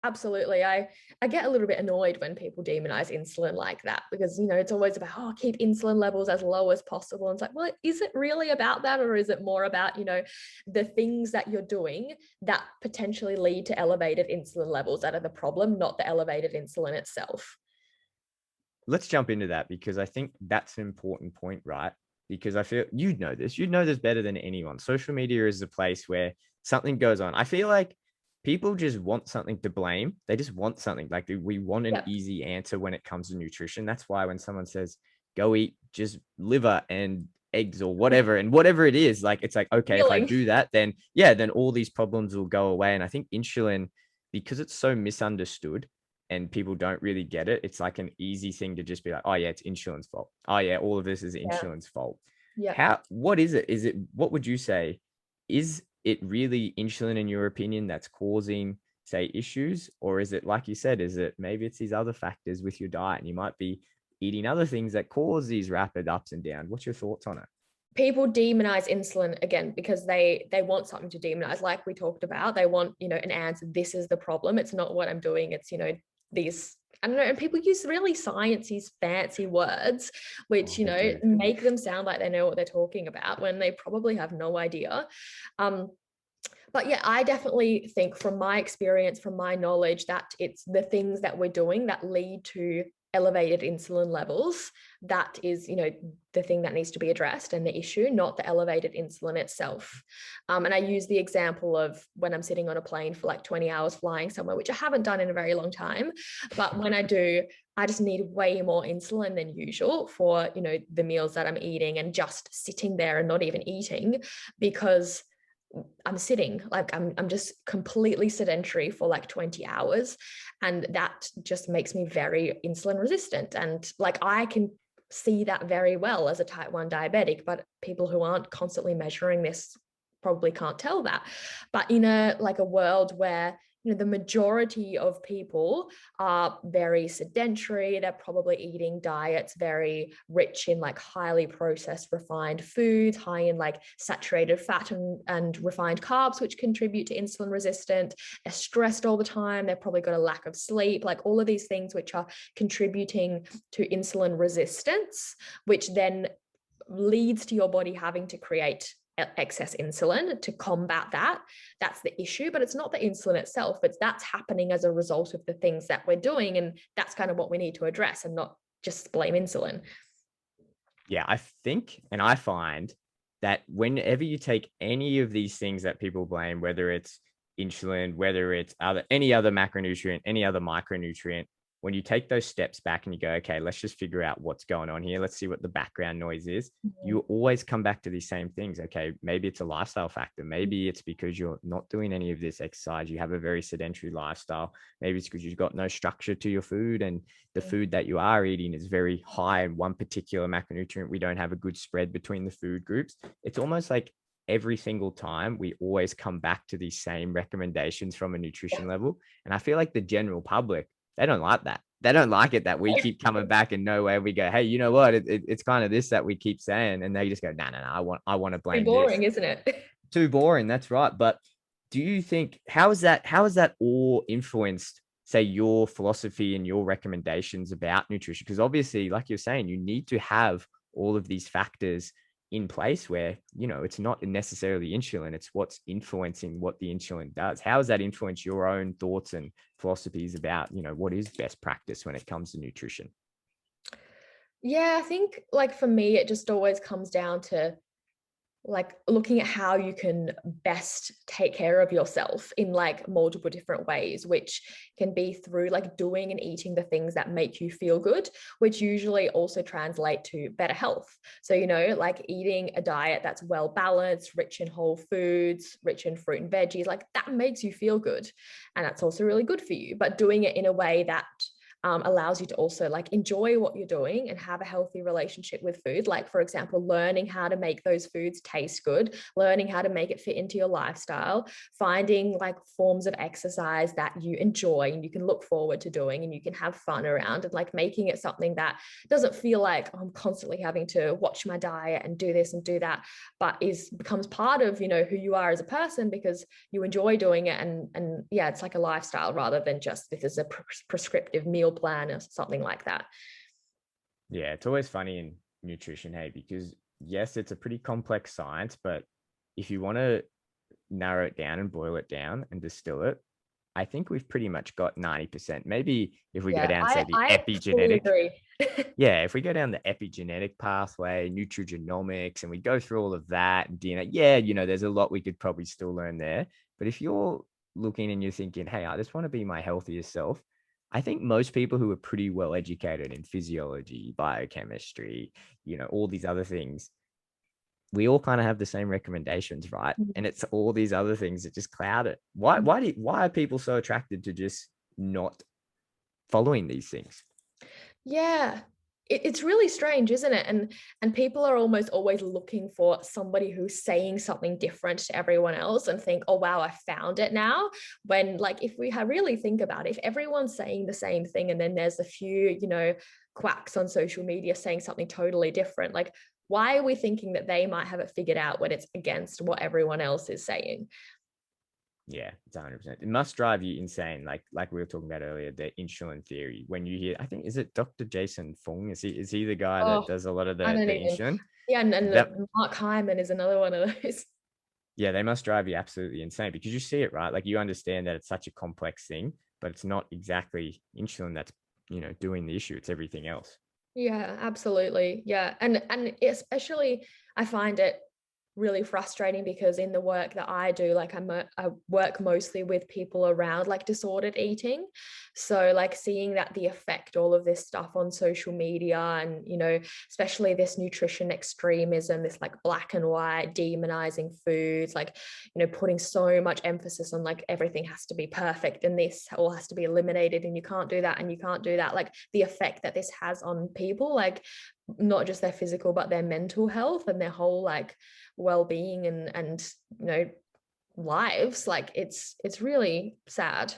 Absolutely. I get a little bit annoyed when people demonize insulin like that because, it's always about, oh, keep insulin levels as low as possible. And it's like, well, is it really about that? Or is it more about, the things that you're doing that potentially lead to elevated insulin levels that are the problem, not the elevated insulin itself? Let's jump into that because I think that's an important point, right? Because I feel you'd know this better than anyone. Social media is a place where something goes on. I feel like people just want something to blame. They just want something. Like we want an Yeah. easy answer when it comes to nutrition. That's why when someone says, go eat just liver and eggs or whatever, and whatever it is, like it's like, okay, if I Healing. do that, then yeah, then all these problems will go away. And I think insulin, because it's so misunderstood, and people don't really get it, it's like an easy thing to just be like, oh yeah, it's insulin's fault. Oh yeah, all of this is Yeah. insulin's fault. Yeah. What is it? What would you say? Is it really insulin in your opinion that's causing, say, issues? Or is it, like you said, is it maybe it's these other factors with your diet and you might be eating other things that cause these rapid ups and downs? What's your thoughts on it? People demonize insulin again because they want something to demonize, like we talked about. They want, an answer. This is the problem. It's not what I'm doing. It's, these, I don't know. And people use really sciencey, fancy words, which, Oh, they do. make them sound like they know what they're talking about when they probably have no idea. Um, but yeah, I definitely think from my experience, from my knowledge, that it's the things that we're doing that lead to elevated insulin levels. That is, the thing that needs to be addressed and the issue, not the elevated insulin itself. And I use the example of when I'm sitting on a plane for like 20 hours flying somewhere, which I haven't done in a very long time. But when I do, I just need way more insulin than usual for, the meals that I'm eating and just sitting there and not even eating because I'm sitting, like I'm just completely sedentary for like 20 hours. And that just makes me very insulin resistant. And like I can see that very well as a type 1 diabetic, but people who aren't constantly measuring this probably can't tell that. But in a world where the majority of people are very sedentary, they're probably eating diets very rich in like highly processed refined foods, high in like saturated fat and refined carbs, which contribute to insulin resistant. They're stressed all the time, they've probably got a lack of sleep, like all of these things which are contributing to insulin resistance, which then leads to your body having to create excess insulin to combat that. That's the issue, but it's not the insulin itself. It's that's happening as a result of the things that we're doing, and that's kind of what we need to address and not just blame insulin. Yeah, I think and I find that whenever you take any of these things that people blame, whether it's insulin, whether it's any other macronutrient, any other micronutrient, when you take those steps back and you go, okay, let's just figure out what's going on here. Let's see what the background noise is. You always come back to these same things. Okay, maybe it's a lifestyle factor. Maybe it's because you're not doing any of this exercise. You have a very sedentary lifestyle. Maybe it's because you've got no structure to your food, and the food that you are eating is very high in one particular macronutrient. We don't have a good spread between the food groups. It's almost like every single time we always come back to these same recommendations from a nutrition level. And I feel like the general public, they don't like that. They don't like it that we keep coming back and nowhere we go, hey, you know what? It's kind of this that we keep saying. And they just go, no, no, no, I want to Too blame this. boring, isn't it? Too boring. That's right. But do you think how is that all influenced, say, your philosophy and your recommendations about nutrition? Because obviously, like you're saying, you need to have all of these factors in place where, it's not necessarily insulin, it's what's influencing what the insulin does. How has that influenced your own thoughts and philosophies about, what is best practice when it comes to nutrition? Yeah, I think like for me, it just always comes down to like looking at how you can best take care of yourself in like multiple different ways, which can be through like doing and eating the things that make you feel good, which usually also translate to better health. So, like eating a diet that's well balanced, rich in whole foods, rich in fruit and veggies, like that makes you feel good. And that's also really good for you. But doing it in a way that allows you to also like enjoy what you're doing and have a healthy relationship with food. Like, for example, learning how to make those foods taste good, learning how to make it fit into your lifestyle, finding like forms of exercise that you enjoy and you can look forward to doing and you can have fun around, and like making it something that doesn't feel like, oh, I'm constantly having to watch my diet and do this and do that, but becomes part of, you know, who you are as a person because you enjoy doing it. And yeah, it's like a lifestyle rather than just this is a prescriptive meal plan or something like that. Yeah, it's always funny in nutrition, hey, because yes, it's a pretty complex science, but if you want to narrow it down and boil it down and distill it, I think we've pretty much got 90%. Maybe if we go Yeah, down, say, the I fully epigenetic, agree. yeah, if we go down the epigenetic pathway, nutrigenomics, and we go through all of that and DNA, yeah, you know, there's a lot we could probably still learn there. But if you're looking and you're thinking, hey, I just want to be my healthiest self, I think most people who are pretty well educated in physiology, biochemistry, you know, all these other things, we all kind of have the same recommendations, right? And it's all these other things that just cloud it. Why are people so attracted to just not following these things? Yeah, it's really strange, isn't it? And people are almost always looking for somebody who's saying something different to everyone else and think, oh wow, I found it now. When like if we really think about it, if everyone's saying the same thing and then there's a few, you know, quacks on social media saying something totally different, like why are we thinking that they might have it figured out when it's against what everyone else is saying? Yeah, it's 100%. It must drive you insane. Like we were talking about earlier, the insulin theory. When you hear, I think, is it Dr. Jason Fung? Is he the guy that Oh, does a lot of I the don't even. insulin? Yeah, and That Mark Hyman is another one of those. Yeah, they must drive you absolutely insane because you see it, right? Like you understand that it's such a complex thing, but it's not exactly insulin that's, you know, doing the issue. It's everything else. Yeah, absolutely. Yeah. And especially I find it really frustrating because in the work that I do, like I work mostly with people around like disordered eating. So like seeing that the effect all of this stuff on social media and, you know, especially this nutrition extremism, this like black and white demonizing foods, like, you know, putting so much emphasis on like everything has to be perfect and this all has to be eliminated and you can't do that and you can't do that. Like the effect that this has on people, like not just their physical but their mental health and their whole like well-being and you know lives, like it's really sad.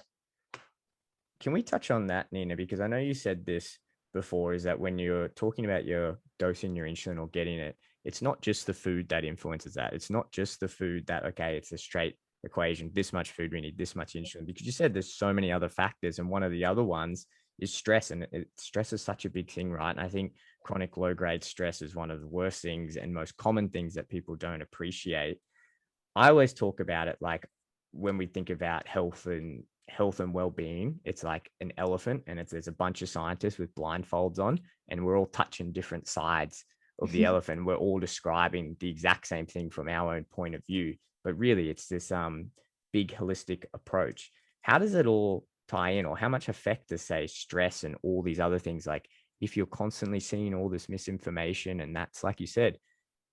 Can we touch on that, Nina? Because I know you said this before, is that when you're talking about your dosing your insulin or getting it, it's not just the food that influences that. It's not just the food that, okay, it's a straight equation, this much food, we need this much insulin, because you said there's so many other factors. And one of the other ones is stress. And stress is such a big thing, right? And I think chronic low grade stress is one of the worst things and most common things that people don't appreciate. I always talk about it like when we think about health and well-being, it's like an elephant and there's a bunch of scientists with blindfolds on and we're all touching different sides of the elephant. We're all describing the exact same thing from our own point of view, but really it's this big holistic approach. How does it all tie in, or how much effect does, say, stress and all these other things, like if you're constantly seeing all this misinformation and that's, like you said,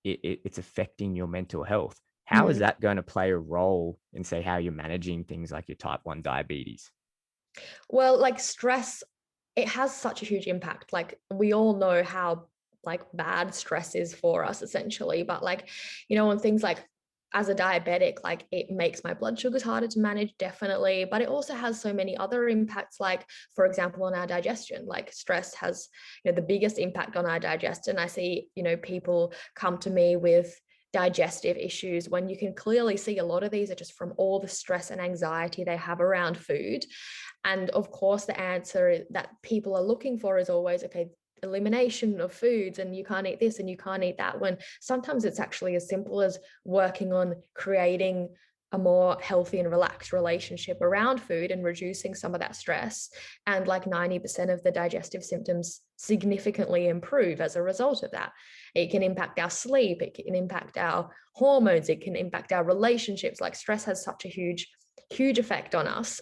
it's affecting your mental health? How is Mm. that going to play a role in, say, how you're managing things like your type 1 diabetes? Well, like stress, it has such a huge impact. Like we all know how like bad stress is for us essentially, but like, you know, on things like as a diabetic, like it makes my blood sugars harder to manage, definitely, but it also has so many other impacts, like for example on our digestion. Like stress has, you know, the biggest impact on our digestion. I see, you know, people come to me with digestive issues when you can clearly see a lot of these are just from all the stress and anxiety they have around food. And of course, the answer that people are looking for is always, okay, elimination of foods and you can't eat this and you can't eat that, when sometimes it's actually as simple as working on creating a more healthy and relaxed relationship around food and reducing some of that stress. And like 90% of the digestive symptoms significantly improve as a result of that. It can impact our sleep, it can impact our hormones, it can impact our relationships. Like stress has such a huge effect on us.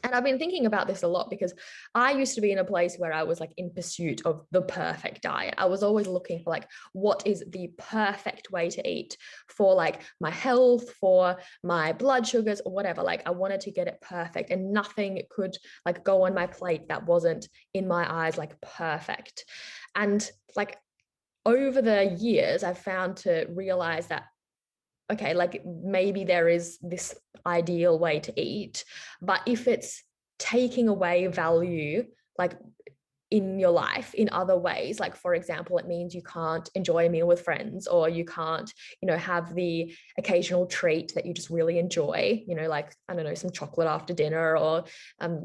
And I've been thinking about this a lot because I used to be in a place where I was like in pursuit of the perfect diet. I was always looking for like, what is the perfect way to eat for like my health, for my blood sugars or whatever. Like I wanted to get it perfect, and nothing could like go on my plate that wasn't in my eyes like perfect. And like over the years, I've found to realize that okay, like maybe there is this ideal way to eat, but if it's taking away value, like in your life in other ways, like for example, it means you can't enjoy a meal with friends, or you can't, have the occasional treat that you just really enjoy, like, I don't know, some chocolate after dinner, or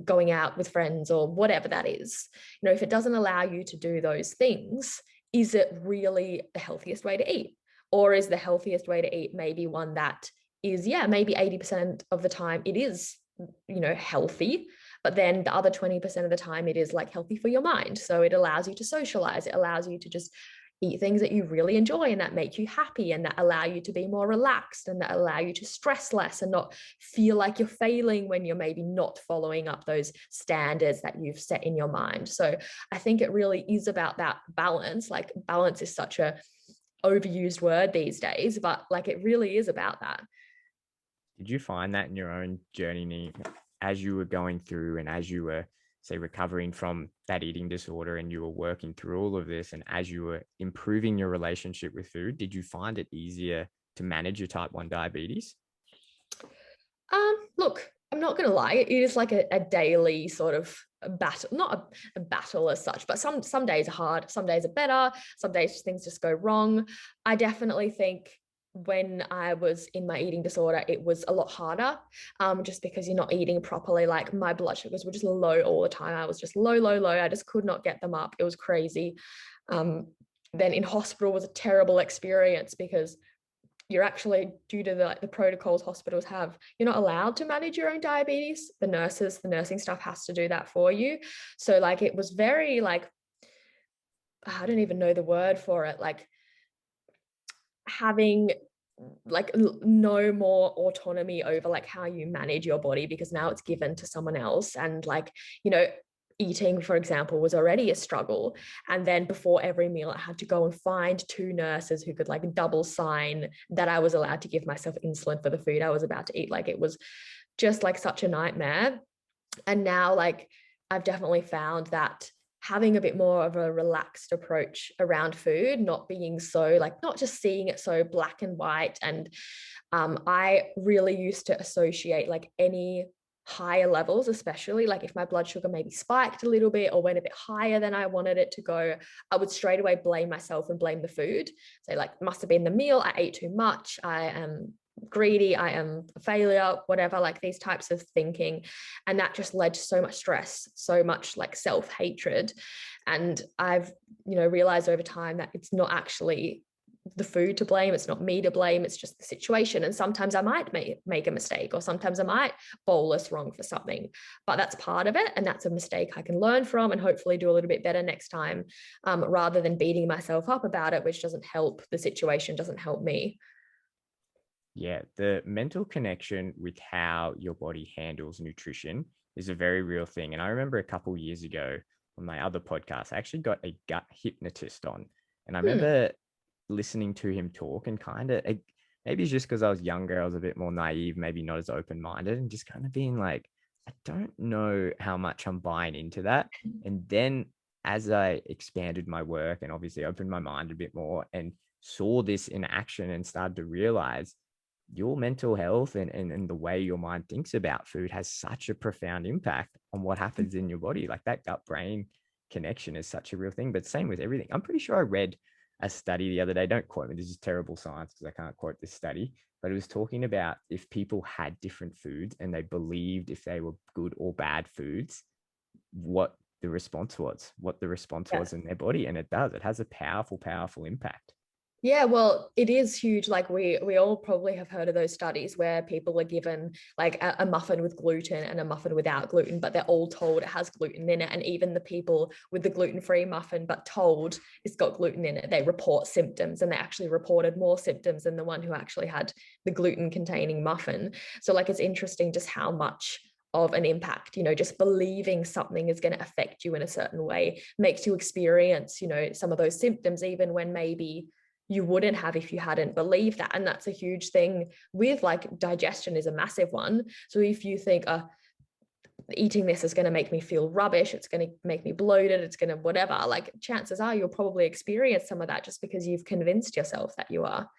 going out with friends, or whatever that is. If it doesn't allow you to do those things, is it really the healthiest way to eat? Or is the healthiest way to eat maybe one that is, yeah, maybe 80% of the time it is, healthy, but then the other 20% of the time it is like healthy for your mind. So it allows you to socialize, it allows you to just eat things that you really enjoy and that make you happy and that allow you to be more relaxed and that allow you to stress less and not feel like you're failing when you're maybe not following up those standards that you've set in your mind. So I think it really is about that balance. Like balance is such a overused word these days, but like it really is about that. Did you find that in your own journey as you were going through and as you were, say, recovering from that eating disorder and you were working through all of this, and as you were improving your relationship with food, did you find it easier to manage your type 1 diabetes? Look, I'm not gonna lie, it is like a daily sort of a battle, not a battle as such, but some days are hard, some days are better, some days things just go wrong. I definitely think when I was in my eating disorder, it was a lot harder, just because you're not eating properly. Like my blood sugars were just low all the time. I was just low, low, low. I just could not get them up. It was crazy. Um, then in hospital was a terrible experience because you're actually, due to the protocols hospitals have, you're not allowed to manage your own diabetes. The nursing staff has to do that for you. So like it was very like, I don't even know the word for it, like having like no more autonomy over like how you manage your body, because now it's given to someone else. And like, eating, for example, was already a struggle. And then before every meal, I had to go and find two nurses who could like double sign that I was allowed to give myself insulin for the food I was about to eat. Like it was just like such a nightmare. And now like I've definitely found that having a bit more of a relaxed approach around food, not being so like, not just seeing it so black and white. And I really used to associate like any higher levels, especially like if my blood sugar maybe spiked a little bit or went a bit higher than I wanted it to go, I would straight away blame myself and blame the food. So like, must have been the meal, I ate too much, I am greedy, I am a failure, whatever, like these types of thinking. And that just led to so much stress, so much like self-hatred. And I've, realized over time that it's not actually the food to blame, it's not me to blame, it's just the situation. And sometimes I might make a mistake, or sometimes I might bolus wrong for something, but that's part of it, and that's a mistake I can learn from and hopefully do a little bit better next time, rather than beating myself up about it, which doesn't help the situation, doesn't help me. Yeah, the mental connection with how your body handles nutrition is a very real thing. And I remember a couple of years ago on my other podcast, I actually got a gut hypnotist on. And I remember listening to him talk and kind of, maybe it's just because I was younger, I was a bit more naive, maybe not as open-minded, and just kind of being like, I don't know how much I'm buying into that. And then as I expanded my work and obviously opened my mind a bit more and saw this in action and started to realize your mental health and the way your mind thinks about food has such a profound impact on what happens in your body. Like that gut brain connection is such a real thing, but same with everything. I'm pretty sure I read a study the other day. Don't quote me. This is terrible science because I can't quote this study, but it was talking about if people had different foods and they believed if they were good or bad foods, what the response was, in their body. And it does, it has a powerful, powerful impact. Yeah, well, it is huge. Like we all probably have heard of those studies where people are given like a muffin with gluten and a muffin without gluten, but they're all told it has gluten in it. And even the people with the gluten-free muffin, but told it's got gluten in it, they report symptoms, and they actually reported more symptoms than the one who actually had the gluten-containing muffin. So like it's interesting just how much of an impact. Just believing something is going to affect you in a certain way makes you experience, some of those symptoms, even when maybe you wouldn't have if you hadn't believed that. And that's a huge thing with like digestion is a massive one. So if you think, eating this is going to make me feel rubbish, it's going to make me bloated, it's going to whatever, like chances are you'll probably experience some of that just because you've convinced yourself that you are.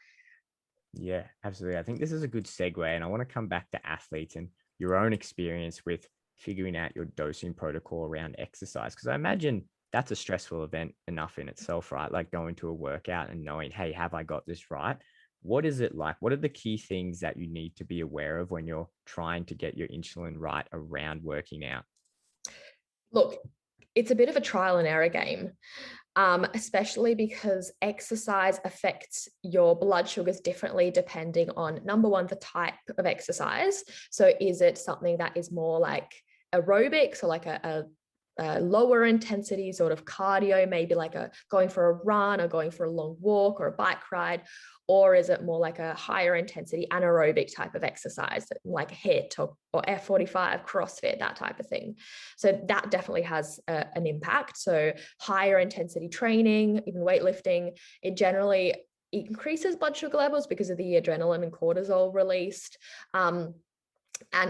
Yeah, absolutely. I think this is a good segue, and I want to come back to athletes and your own experience with figuring out your dosing protocol around exercise, because I imagine that's a stressful event enough in itself, right? Like going to a workout and knowing, hey, have I got this right? What is it like? What are the key things that you need to be aware of when you're trying to get your insulin right around working out? Look, it's a bit of a trial and error game, especially because exercise affects your blood sugars differently depending on, number one, the type of exercise. So is it something that is more like aerobic, so like a lower intensity sort of cardio, maybe like going for a run or going for a long walk or a bike ride? Or is it more like a higher intensity anaerobic type of exercise, like HIIT or F45, CrossFit, that type of thing? So that definitely has an impact. So higher intensity training, even weightlifting, it generally increases blood sugar levels because of the adrenaline and cortisol released, and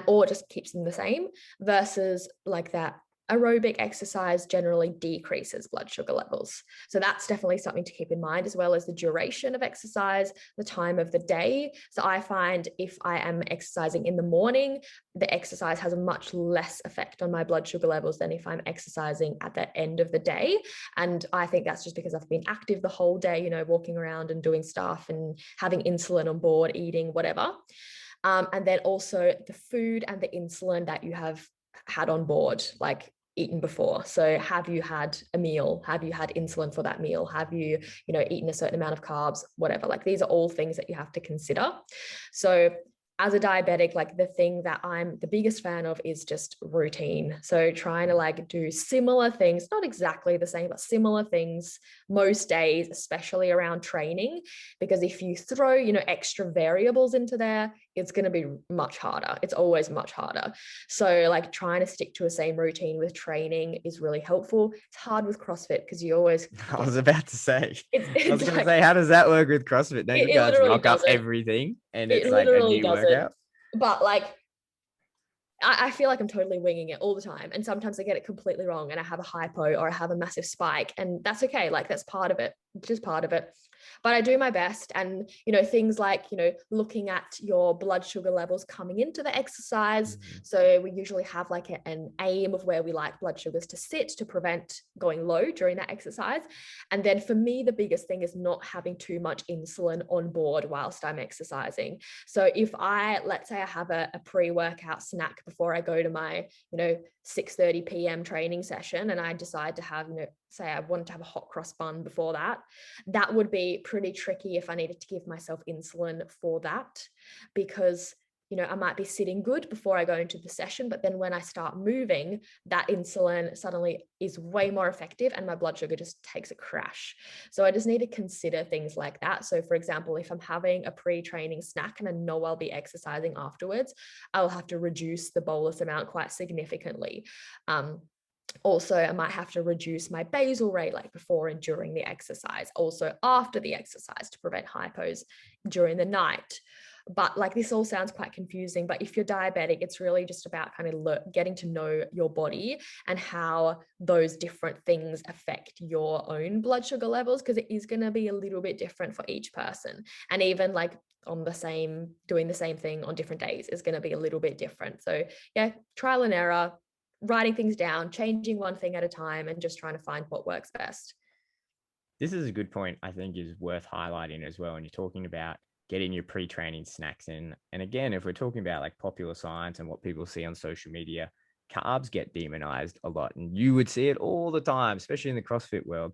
or just keeps them the same, versus like that aerobic exercise generally decreases blood sugar levels. So that's definitely something to keep in mind, as well as the duration of exercise, the time of the day. So I find if I am exercising in the morning, the exercise has a much less effect on my blood sugar levels than if I'm exercising at the end of the day. And I think that's just because I've been active the whole day, walking around and doing stuff and having insulin on board, eating whatever. And then also the food and the insulin that you have had on board, like eaten before. So have you had a meal? Have you had insulin for that meal? Have you, eaten a certain amount of carbs, whatever? Like these are all things that you have to consider. So as a diabetic, like the thing that I'm the biggest fan of is just routine. So trying to like do similar things, not exactly the same, but similar things most days, especially around training, because if you throw, extra variables into there, it's going to be much harder. It's always much harder. So like trying to stick to a same routine with training is really helpful. It's hard with CrossFit because you always I was about to say, I was going to like, say, how does that work with CrossFit? Don't you it guys literally rock up doesn't. everything and It it's like a literally new doesn't. workout? But like I feel like I'm totally winging it all the time. And sometimes I get it completely wrong and I have a hypo or I have a massive spike. And that's okay. Like that's part of it, just part of it. But I do my best. And, things like, looking at your blood sugar levels coming into the exercise. Mm-hmm. So we usually have like an aim of where we like blood sugars to sit to prevent going low during that exercise. And then for me, the biggest thing is not having too much insulin on board whilst I'm exercising. So if let's say I have a pre-workout snack before I go to my, 6:30 p.m. training session, and I decide to have, say I wanted to have a hot cross bun before that would be pretty tricky if I needed to give myself insulin for that, because I might be sitting good before I go into the session, but then when I start moving, that insulin suddenly is way more effective and my blood sugar just takes a crash. So I just need to consider things like that. So for example, if I'm having a pre-training snack and I know I'll be exercising afterwards, I'll have to reduce the bolus amount quite significantly. Also, I might have to reduce my basal rate like before and during the exercise, also after the exercise to prevent hypos during the night. But like this all sounds quite confusing, but if you're diabetic, it's really just about kind of getting to know your body and how those different things affect your own blood sugar levels, because it is going to be a little bit different for each person. And even like doing the same thing on different days is going to be a little bit different. So yeah, trial and error, writing things down, changing one thing at a time, and just trying to find what works best. This is a good point, I think, is worth highlighting as well. And you're talking about getting your pre-training snacks in. And again, if we're talking about like popular science and what people see on social media, carbs get demonized a lot. And you would see it all the time, especially in the CrossFit world.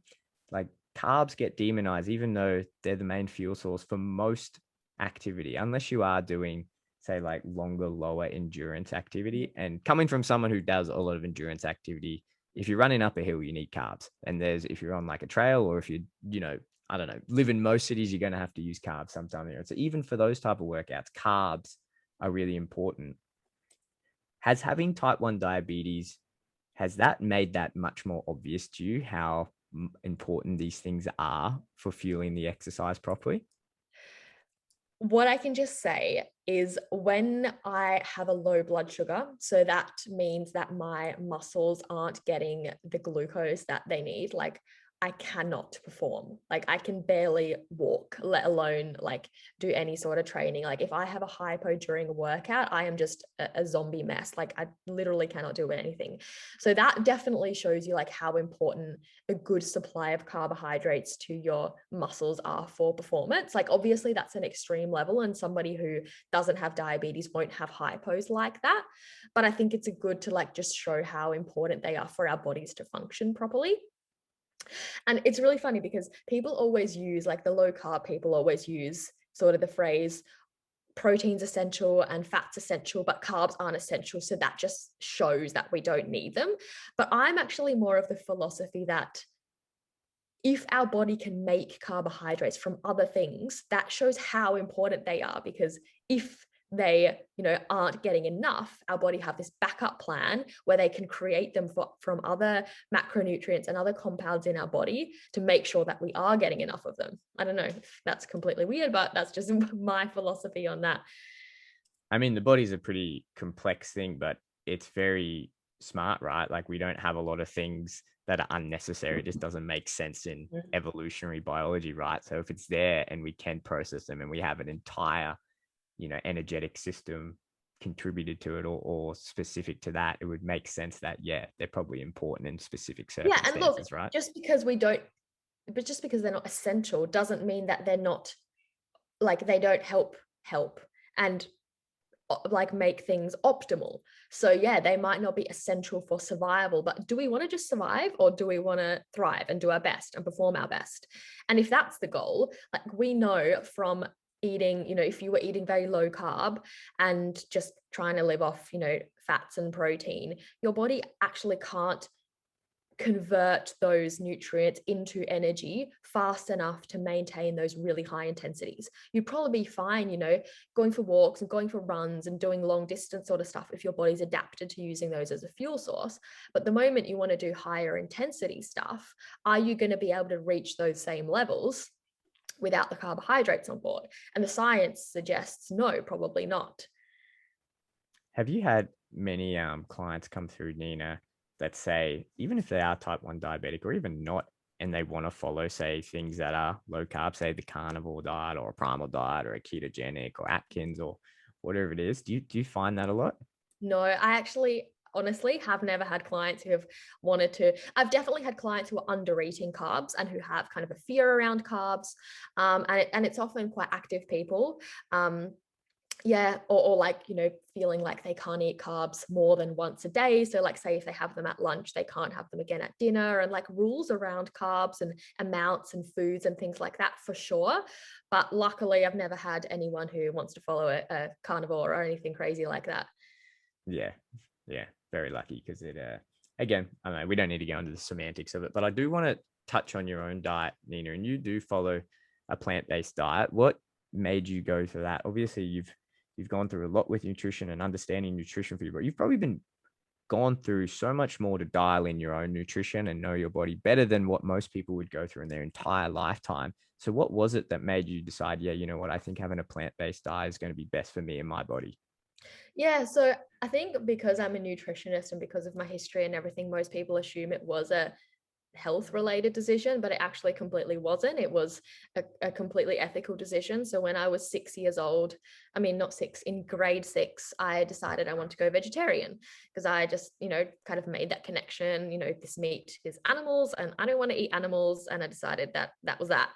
Like carbs get demonized, even though they're the main fuel source for most activity, unless you are doing, say, like longer, lower endurance activity. And coming from someone who does a lot of endurance activity, if you're running up a hill, you need carbs. And if you're on like a trail, or if I don't know, live in most cities, you're going to have to use carbs sometime. So even for those type of workouts, carbs are really important. Has having type 1 diabetes, has that made that much more obvious to you how important these things are for fueling the exercise properly? What I can just say is when I have a low blood sugar, so that means that my muscles aren't getting the glucose that they need, like I cannot perform. Like I can barely walk, let alone like do any sort of training. Like if I have a hypo during a workout, I am just a zombie mess. Like I literally cannot do anything. So that definitely shows you like how important a good supply of carbohydrates to your muscles are for performance. Like obviously that's an extreme level, and somebody who doesn't have diabetes won't have hypos like that. But I think it's a good to like just show how important they are for our bodies to function properly. And it's really funny because people always use, like the low carb people always use sort of the phrase protein's essential and fat's essential, but carbs aren't essential. So that just shows that we don't need them. But I'm actually more of the philosophy that if our body can make carbohydrates from other things, that shows how important they are. Because if they, aren't getting enough, our body have this backup plan where they can create them from other macronutrients and other compounds in our body to make sure that we are getting enough of them. I don't know if that's completely weird, but that's just my philosophy on that. I mean, the body's a pretty complex thing, but it's very smart, right? Like we don't have a lot of things that are unnecessary. It just doesn't make sense in evolutionary biology, right? So if it's there and we can process them and we have an entire, energetic system contributed to it or specific to that, it would make sense that, yeah, they're probably important in specific Yeah, and look, circumstances, right? just because they're not essential doesn't mean that they're not, like they don't help and like make things optimal. So yeah, they might not be essential for survival, but do we want to just survive, or do we want to thrive and do our best and perform our best? And if that's the goal, like we know from eating, if you were eating very low carb and just trying to live off, fats and protein, your body actually can't convert those nutrients into energy fast enough to maintain those really high intensities. You'd probably be fine, going for walks and going for runs and doing long distance sort of stuff if your body's adapted to using those as a fuel source. But the moment you want to do higher intensity stuff, are you going to be able to reach those same levels without the carbohydrates on board? And the science suggests no, probably not. Have you had many clients come through, Nina, that say, even if they are type 1 diabetic or even not, and they want to follow, say, things that are low carb, say the carnivore diet or a primal diet or a ketogenic or Atkins or whatever it is? Do you find that a lot? No, I actually honestly have never had clients who have wanted to. I've definitely had clients who are under eating carbs and who have kind of a fear around carbs. And it's often quite active people. Yeah, or like, feeling like they can't eat carbs more than once a day. So like say if they have them at lunch, they can't have them again at dinner, and like rules around carbs and amounts and foods and things like that for sure. But luckily I've never had anyone who wants to follow a carnivore or anything crazy like that. Yeah. Yeah. Very lucky because again, I don't know, we don't need to go into the semantics of it, but I do want to touch on your own diet, Nina, and you do follow a plant-based diet. What made you go for that? Obviously, you've gone through a lot with nutrition and understanding nutrition for you, but you've probably been gone through so much more to dial in your own nutrition and know your body better than what most people would go through in their entire lifetime. So what was it that made you decide, yeah, you know what, I think having a plant-based diet is going to be best for me and my body? Yeah, so I think because I'm a nutritionist and because of my history and everything, most people assume it was a health related decision, but it actually completely wasn't. It was a completely ethical decision. So when I was 6 years old, I mean, not six, in grade six, I decided I want to go vegetarian because I just, kind of made that connection, this meat is animals and I don't want to eat animals. And I decided that that was that.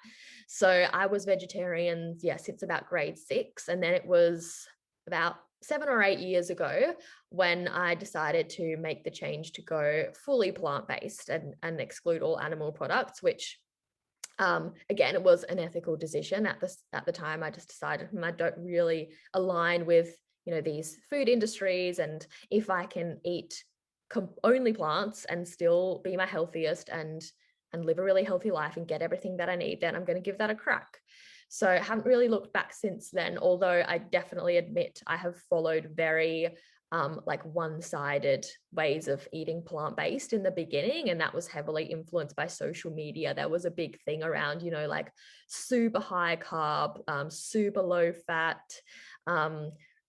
So I was vegetarian, yeah, since about grade six. And then it was about 7 or 8 years ago when I decided to make the change to go fully plant-based and exclude all animal products, which again, it was an ethical decision at the time. I just decided I don't really align with these food industries, and if I can eat only plants and still be my healthiest and live a really healthy life and get everything that I need, then I'm going to give that a crack. So I haven't really looked back since then, although I definitely admit I have followed very like one-sided ways of eating plant-based in the beginning, and that was heavily influenced by social media. There was a big thing around, like super high carb, super low fat,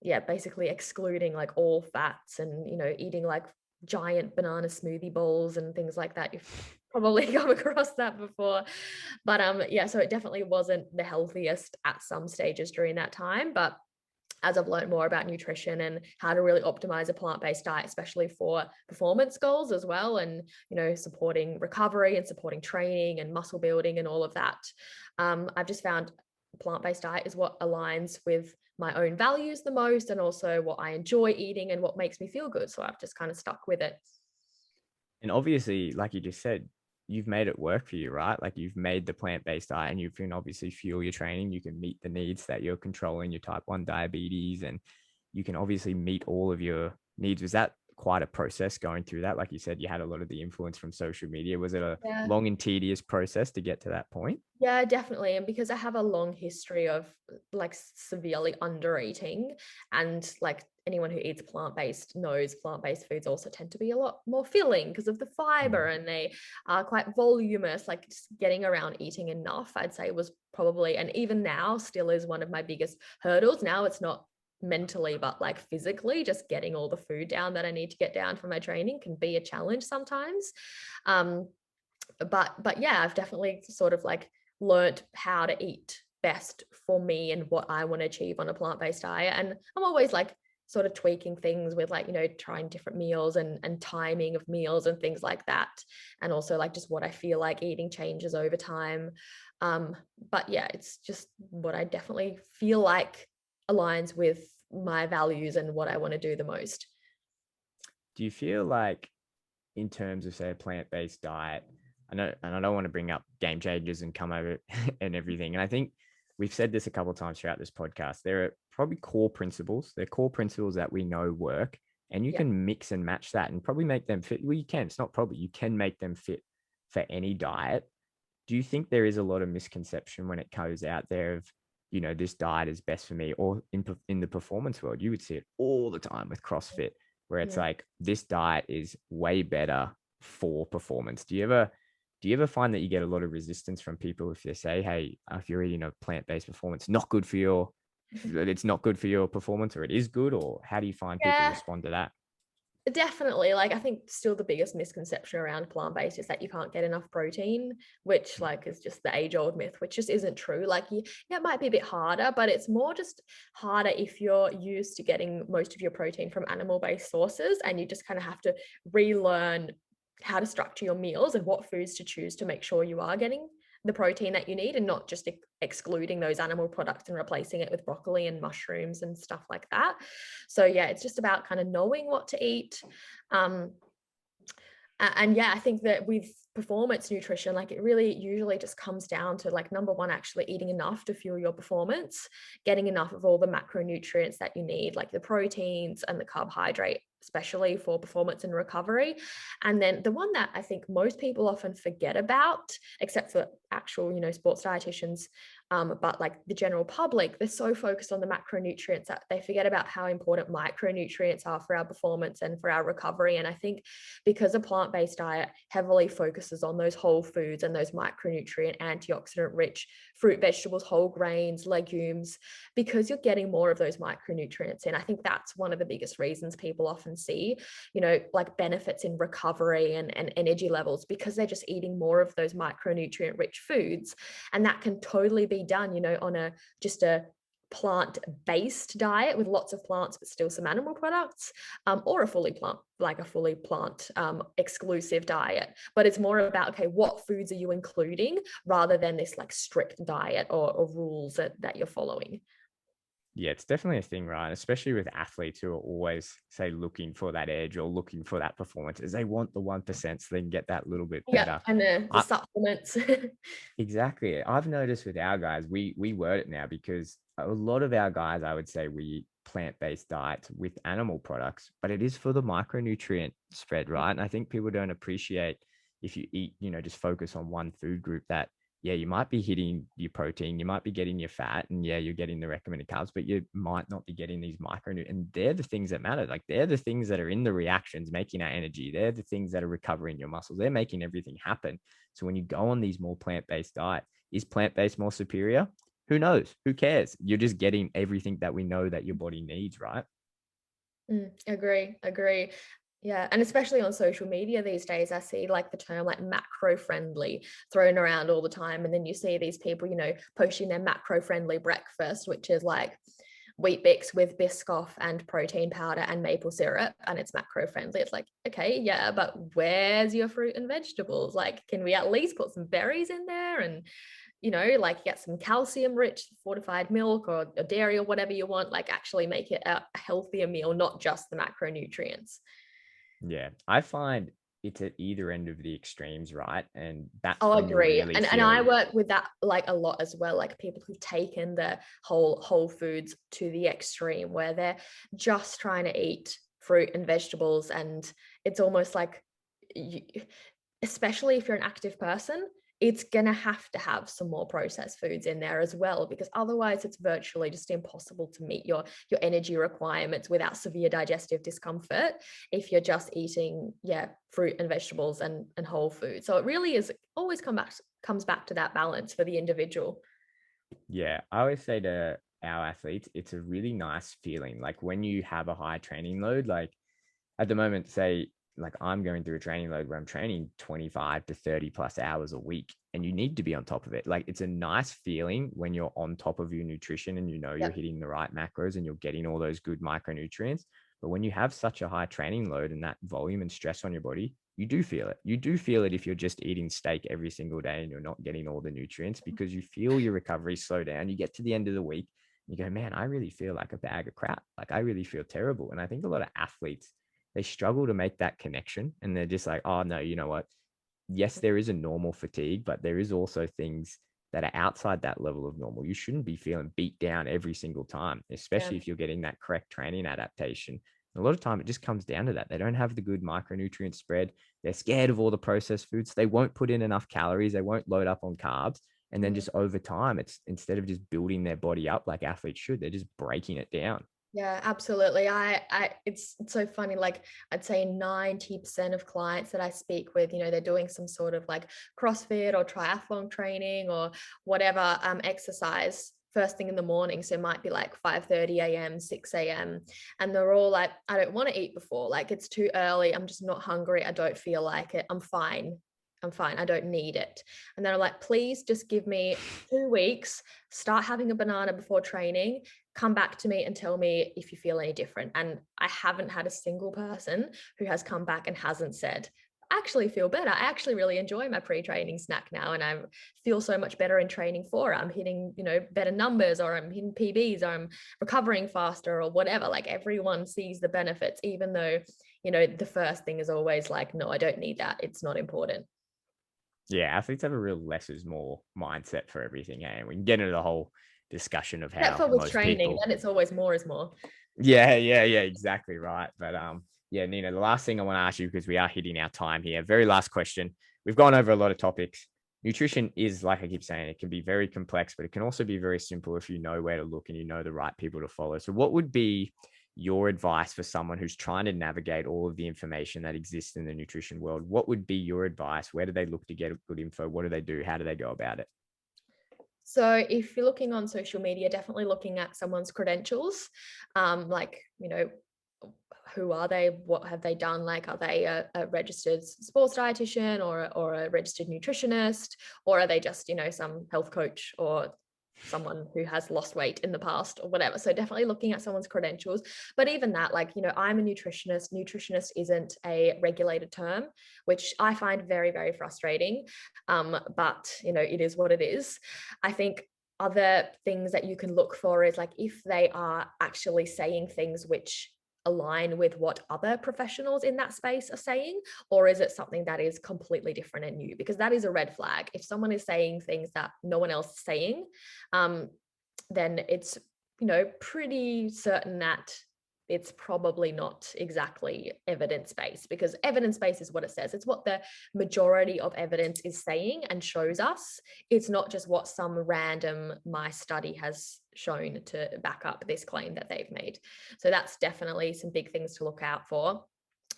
yeah, basically excluding like all fats, and eating like giant banana smoothie bowls and things like that. You've probably come across that before. But yeah, so it definitely wasn't the healthiest at some stages during that time. But as I've learned more about nutrition and how to really optimize a plant-based diet, especially for performance goals as well, and supporting recovery and supporting training and muscle building and all of that, I've just found plant-based diet is what aligns with my own values the most, and also what I enjoy eating and what makes me feel good. So I've just kind of stuck with it. And obviously, like you just said, you've made it work for you, right? Like you've made the plant-based diet and you can obviously fuel your training. You can meet the needs that you're controlling your type 1 diabetes, and you can obviously meet all of your needs. Was that quite a process going through that? Like you said, you had a lot of the influence from social media. Was it a Yeah. long and tedious process to get to that point? Yeah, definitely. And because I have a long history of like severely under eating, and like anyone who eats plant-based knows plant-based foods also tend to be a lot more filling because of the fiber, and they are quite voluminous. Like just getting around eating enough, I'd say, was probably, and even now still is, one of my biggest hurdles. Now it's not mentally, but like physically, just getting all the food down that I need to get down for my training can be a challenge sometimes. Um, but yeah, I've definitely sort of like learned how to eat best for me and what I want to achieve on a plant-based diet. And I'm always like sort of tweaking things with like, trying different meals and timing of meals and things like that. And also like just what I feel like eating changes over time. But yeah, it's just what I definitely feel like aligns with my values and what I want to do the most. Do you feel like, in terms of say a plant-based diet, I know, and I don't want to bring up game changers and come over and everything, and I think we've said this a couple of times throughout this podcast, there are probably core principles. They're core principles that we know work, and you Yeah. can mix and match that and probably make them fit. Well, you can. It's not probably, you can make them fit for any diet. Do you think there is a lot of misconception when it goes out there of, this diet is best for me? Or in the performance world, you would see it all the time with CrossFit, where it's Yeah. like this diet is way better for performance. Do you ever find that you get a lot of resistance from people if they say, hey, if you're eating a plant-based performance, it's not good for your performance, or it is good? Or how do you find people Yeah. respond to that? Definitely. Like I think still the biggest misconception around plant-based is that you can't get enough protein, which like is just the age-old myth, which just isn't true. Like yeah, it might be a bit harder, but it's more just harder if you're used to getting most of your protein from animal-based sources, and you just kind of have to relearn how to structure your meals and what foods to choose to make sure you are getting the protein that you need, and not just excluding those animal products and replacing it with broccoli and mushrooms and stuff like that. So yeah, it's just about kind of knowing what to eat. Um, and yeah, I think that with performance nutrition, like it really usually just comes down to like number one, actually eating enough to fuel your performance, getting enough of all the macronutrients that you need, like the proteins and the carbohydrate, especially for performance and recovery. And then the one that I think most people often forget about, except for actual, sports dietitians, but like the general public, they're so focused on the macronutrients that they forget about how important micronutrients are for our performance and for our recovery. And I think because a plant-based diet heavily focuses on those whole foods and those micronutrient, antioxidant rich fruit, vegetables, whole grains, legumes, because you're getting more of those micronutrients in, I think that's one of the biggest reasons people often see, like benefits in recovery and energy levels, because they're just eating more of those micronutrient rich foods. And that can totally be done, on just a plant-based diet with lots of plants but still some animal products, or a fully plant exclusive diet. But it's more about, okay, what foods are you including, rather than this like strict diet or rules that you're following. Yeah, it's definitely a thing, right? Especially with athletes who are always, say, looking for that edge or looking for that performance, is they want the 1% so they can get that little bit Yeah, better. and the I, supplements. exactly. I've noticed with our guys, we word it now, because a lot of our guys, I would say, we eat plant-based diets with animal products, but it is for the micronutrient spread, right? And I think people don't appreciate, if you eat, just focus on one food group, that yeah, you might be hitting your protein, you might be getting your fat, and yeah, you're getting the recommended carbs, but you might not be getting these micronutrients. And they're the things that matter. Like they're the things that are in the reactions making our energy. They're the things that are recovering your muscles. They're making everything happen. So when you go on these more plant-based diet, is plant-based more superior? Who knows? Who cares? You're just getting everything that we know that your body needs, right? Agree. Yeah, and especially on social media these days, I see like the term like macro friendly thrown around all the time. And then you see these people, posting their macro friendly breakfast, which is like wheat bix with Biscoff and protein powder and maple syrup, and it's macro friendly. It's like, okay, yeah, but where's your fruit and vegetables? Like, can we at least put some berries in there and like get some calcium rich fortified milk or dairy or whatever you want, like actually make it a healthier meal, not just the macronutrients. Yeah, I find it's at either end of the extremes, right? And that's Oh, I when you're agree. really And I feeling. work with that like a lot as well, like people who've taken the whole foods to the extreme where they're just trying to eat fruit and vegetables, and it's almost like you, especially if you're an active person, it's going to have some more processed foods in there as well, because otherwise it's virtually just impossible to meet your energy requirements without severe digestive discomfort if you're just eating fruit and vegetables and whole food. So it really is always comes back to that balance for the individual. Yeah, I always say to our athletes, it's a really nice feeling. Like when you have a high training load, like at the moment, say, like I'm going through a training load where I'm training 25 to 30 plus hours a week, and you need to be on top of it. Like it's a nice feeling when you're on top of your nutrition and you're Yep. hitting the right macros and you're getting all those good micronutrients. But when you have such a high training load and that volume and stress on your body, you do feel it. You do feel it if you're just eating steak every single day and you're not getting all the nutrients, because you feel your recovery slow down. You get to the end of the week, you go, man, I really feel like a bag of crap. Like I really feel terrible. And I think a lot of athletes, they struggle to make that connection, and they're just like, oh no, you know what? Yes, there is a normal fatigue, but there is also things that are outside that level of normal. You shouldn't be feeling beat down every single time, Yeah. especially if you're getting that correct training adaptation. A lot of time it just comes down to that. They don't have the good micronutrient spread. They're scared of all the processed foods. They won't put in enough calories. They won't load up on carbs. And then Mm. just over time, it's instead of just building their body up like athletes should, they're just breaking it down. Yeah, absolutely. It's so funny. Like I'd say 90% of clients that I speak with, they're doing some sort of like CrossFit or triathlon training or whatever exercise first thing in the morning. So it might be like 5:30 a.m., 6 a.m. And they're all like, I don't want to eat before. Like it's too early. I'm just not hungry. I don't feel like it. I'm fine. I'm fine. I don't need it. And they're like, please just give me 2 weeks, start having a banana before training, come back to me and tell me if you feel any different. And I haven't had a single person who has come back and hasn't said, I actually feel better. I actually really enjoy my pre-training snack now, and I feel so much better in training for it. I'm hitting, better numbers, or I'm hitting PBs, or I'm recovering faster, or whatever. Like everyone sees the benefits, even though, the first thing is always like, no, I don't need that. It's not important. Yeah, athletes have a real less is more mindset for everything. And we can get into the whole discussion of Except how for with most training, people. then it's always more is more. Yeah, exactly right. But yeah, Nina, the last thing I want to ask you, because we are hitting our time here, very last question. We've gone over a lot of topics. Nutrition is, like I keep saying, it can be very complex, but it can also be very simple if you know where to look and you know the right people to follow. So what would be your advice for someone who's trying to navigate all of the information that exists in the nutrition world? What would be your advice? Where do they look to get good info? What do they do? How do they go about it? So if you're looking on social media, definitely looking at someone's credentials, like, who are they? What have they done? Like, are they a registered sports dietitian or a registered nutritionist, or are they just, some health coach or someone who has lost weight in the past or whatever? So definitely looking at someone's credentials. But even that, like, I'm a nutritionist. Nutritionist isn't a regulated term, which I find very, very frustrating. But, it is what it is. I think other things that you can look for is like if they are actually saying things which align with what other professionals in that space are saying, or is it something that is completely different and new? Because that is a red flag. If someone is saying things that no one else is saying, then it's pretty certain that it's probably not exactly evidence-based, because evidence-based is what it says. It's what the majority of evidence is saying and shows us. It's not just what some random mice study has shown to back up this claim that they've made. So that's definitely some big things to look out for.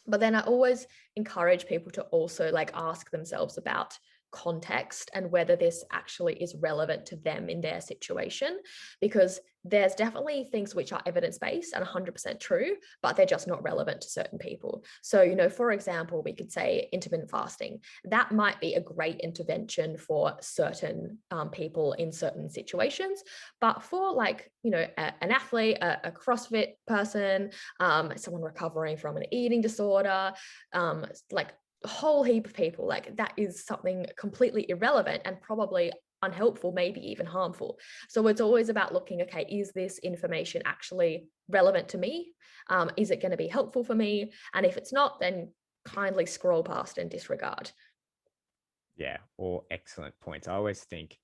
But then I always encourage people to also like ask themselves about context and whether this actually is relevant to them in their situation, because there's definitely things which are evidence-based and 100% true, but they're just not relevant to certain people. So, you know, for example, we could say intermittent fasting. That might be a great intervention for certain people in certain situations, but for like, you know, an athlete, a CrossFit person, someone recovering from an eating disorder, like a whole heap of people, like that is something completely irrelevant and probably unhelpful, maybe even harmful. So it's always about looking, okay, is this information actually relevant to me? Is it going to be helpful for me? And if it's not, then kindly scroll past and disregard. Yeah, all excellent points. I always think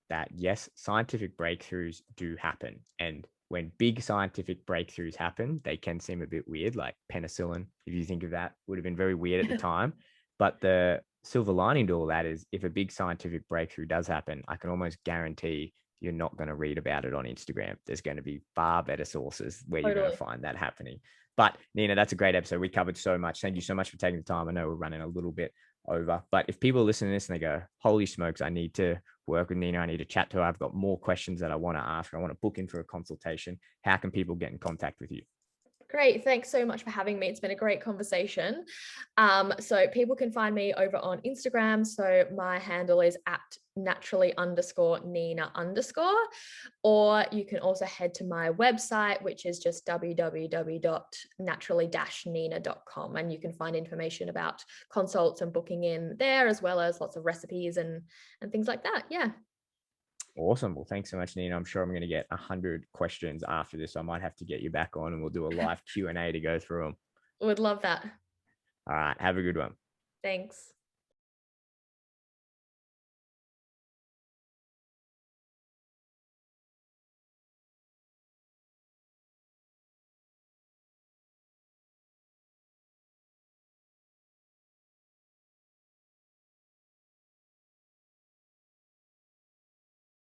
that yes, scientific breakthroughs do happen. And when big scientific breakthroughs happen, they can seem a bit weird, like penicillin, if you think of that, would have been very weird at the time. But the silver lining to all that is if a big scientific breakthrough does happen, I can almost guarantee you're not going to read about it on Instagram. There's going to be far better sources where you're going to find that happening. But Nina, that's a great episode. We covered so much. Thank you so much for taking the time. I know we're running a little bit over, but if people listen to this and they go, holy smokes, I need to work with Nina, I need to chat to her, I've got more questions that I want to ask her, I want to book in for a consultation, how can people get in contact with you? Great. Thanks so much for having me. It's been a great conversation. So people can find me over on Instagram. So my handle is at naturally_Nina_, or you can also head to my website, which is just www.naturally-nina.com. And you can find information about consults and booking in there, as well as lots of recipes and things like that. Yeah. Awesome. Well, thanks so much, Nina. I'm sure I'm going to get 100 questions after this. I might have to get you back on and we'll do a live Q&A to go through them. Would love that. All right. Have a good one. Thanks.